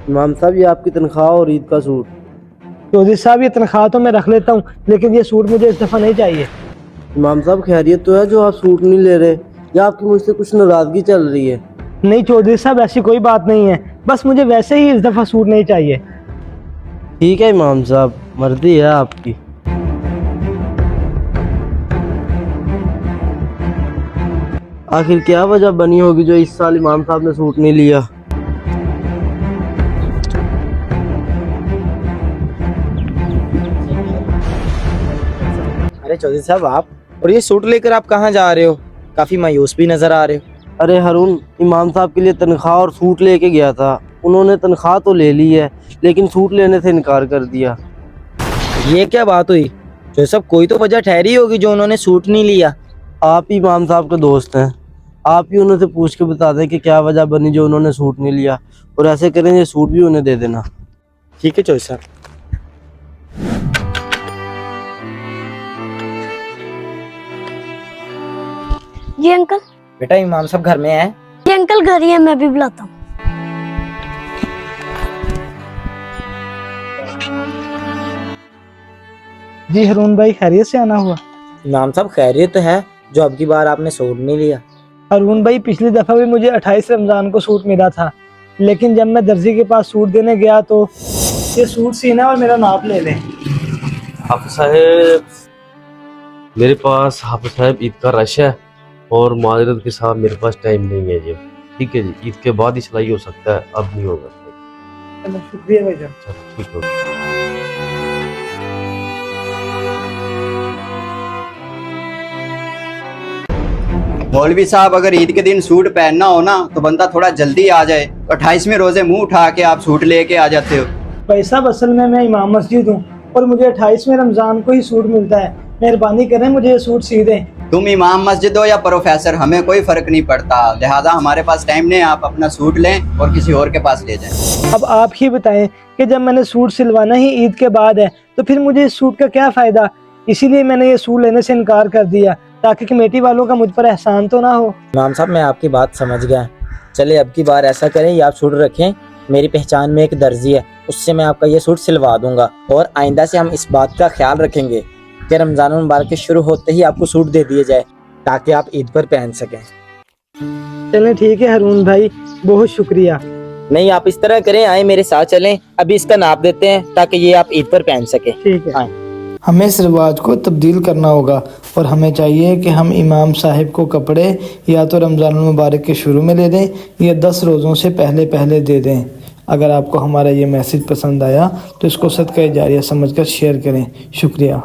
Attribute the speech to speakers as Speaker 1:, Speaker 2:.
Speaker 1: इमाम साहब ये आपकी तनख्वाह और ईद का सूट।
Speaker 2: चौधरी साहब ये तनख्वाह तो मैं रख लेता हूँ, लेकिन ये सूट मुझे इस दफ़ा नहीं चाहिए।
Speaker 1: इमाम साहब खैरियत तो है जो आप सूट नहीं ले रहे, या आपकी मुझसे कुछ नाराज़गी चल रही है?
Speaker 2: नहीं चौधरी साहब, ऐसी कोई बात नहीं है, बस मुझे वैसे ही इस दफ़ा सूट नहीं चाहिए।
Speaker 1: ठीक है इमाम साहब, मर्जी है आपकी। आखिर क्या वजह बनी होगी जो इस साल इमाम साहब ने सूट नहीं लिया?
Speaker 3: अरे चौधरी साहब आप, और ये सूट लेकर आप कहाँ जा रहे हो? काफी मायूस भी नजर आ रहे हो।
Speaker 1: अरे हारून, इमाम साहब के लिए तनख्वाह और सूट लेके गया था। उन्होंने तनख्वाह तो ले ली है, लेकिन सूट लेने से इनकार कर दिया।
Speaker 3: ये क्या बात हुई? जो सब कोई तो वजह ठहरी होगी जो उन्होंने सूट नहीं लिया।
Speaker 1: आप ही इमाम साहब के दोस्त हैं, आप ही उन्हें से पूछ के बता दें कि क्या वजह बनी जो उन्होंने सूट नहीं लिया, और ऐसे करें ये सूट भी उन्हें दे देना।
Speaker 3: ठीक है चौधरी साहब।
Speaker 4: जी अंकल।
Speaker 3: बेटा इमाम साहब घर में है?
Speaker 4: जी अंकल घर ही है, मैं भी बुलाता हूँ।
Speaker 2: जी हारून भाई, खैरियत से आना हुआ?
Speaker 3: इमाम साहब खैरियत है जो अब की बार आपने सूट नहीं लिया।
Speaker 2: हारून भाई, पिछली दफ़ा भी मुझे 28 रमज़ान को सूट मिला था, लेकिन जब मैं दर्जी के पास सूट देने गया तो ये सूट सीना और मेरा नाप ले लें।
Speaker 5: हाफिज साहब, मेरे पास हाफिज साहब ईद का रश है और माजरत के साथ मेरे पास टाइम नहीं है जी। ठीक है जी, ईद के बाद ही सिलाई हो सकता है, अब नहीं होगा।
Speaker 2: चलो शुक्रिया भाईजान।
Speaker 5: चलो ठीक हो।
Speaker 6: मौलवी साहब, अगर ईद के दिन सूट पहनना हो ना तो बंदा थोड़ा जल्दी आ जाए। 28वें रोजे मुंह उठा के आप सूट लेके आ जाते हो।
Speaker 2: भाई साहब, असल में मैं इमाम मस्जिद हूँ और मुझे 28वें रमज़ान को ही सूट मिलता है। मेहरबानी करें, मुझे ये सूट सी दें।
Speaker 6: तुम इमाम मस्जिद हो या प्रोफेसर, हमें कोई फर्क नहीं पड़ता। लिहाजा हमारे पास टाइम नहीं, आप अपना सूट लें और किसी और के पास ले जाएं।
Speaker 2: अब आप ही बताएं कि जब मैंने सूट सिलवाना ही ईद के बाद है तो फिर मुझे इस सूट का क्या फ़ायदा। इसीलिए मैंने ये सूट लेने से इनकार कर दिया, ताकि कमेटी वालों का मुझ पर एहसान तो ना हो।
Speaker 3: इमाम साहब मैं आपकी बात समझ गया। चले अब की बार ऐसा करें, ये आप सूट रखें। मेरी पहचान में एक दर्जी है, उससे मैं आपका ये सूट सिलवा दूंगा, और आइंदा से हम इस बात का ख्याल रखेंगे कि रमज़ान मुबारक के शुरू होते ही आपको सूट दे दिए जाए, ताकि आप ईद पर पहन सकें।
Speaker 2: चलें ठीक है हारून भाई, बहुत शुक्रिया।
Speaker 3: नहीं, आप इस तरह करें, आए मेरे साथ चलें, अभी इसका नाप देते हैं ताकि ये आप ईद पर पहन सकें।
Speaker 2: ठीक है।
Speaker 3: आए।
Speaker 2: हमें इस रिवाज को तब्दील करना होगा और हमें चाहिए कि हम इमाम साहिब को कपड़े या तो रमज़ान मुबारक के शुरू में ले दें या 10 रोज़ों से पहले पहले दे दें। अगर आपको हमारा ये मैसेज पसंद आया तो इसको सदका जारिया समझकर शेयर करें। शुक्रिया।